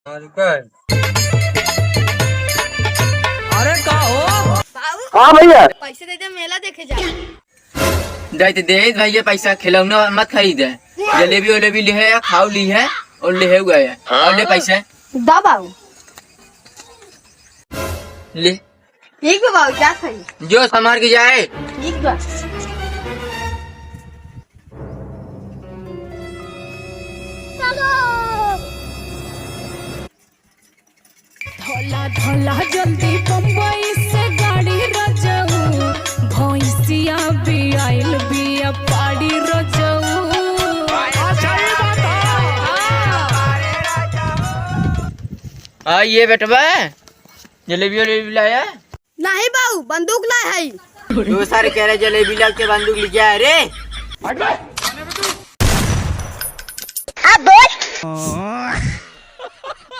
अरे का हो? हाँ भैया, पैसे दे दे, मेला देखे जाए। दे दे भैया पैसा, खिलौना मत खरीदे। जलेबी वलेबी ले है, खाओ ली है और ले हुआ है। और ले पैसे दा बाबू। ले, ठीक है बाबू, क्या खाई? जो संभाल के जाए। ठीक बा। धोला धोला जल्दी बम्बई से गाड़ी रजऊ, भैंसिया भी आइल बिया पाड़ी रजऊ। हाँ ये बेटवा जलेबी वलेबी लाया? नहीं बाबू, बंदूक लाए है। दो सारे कह रहे जलेबी ला के बंदूक ले जाए रे।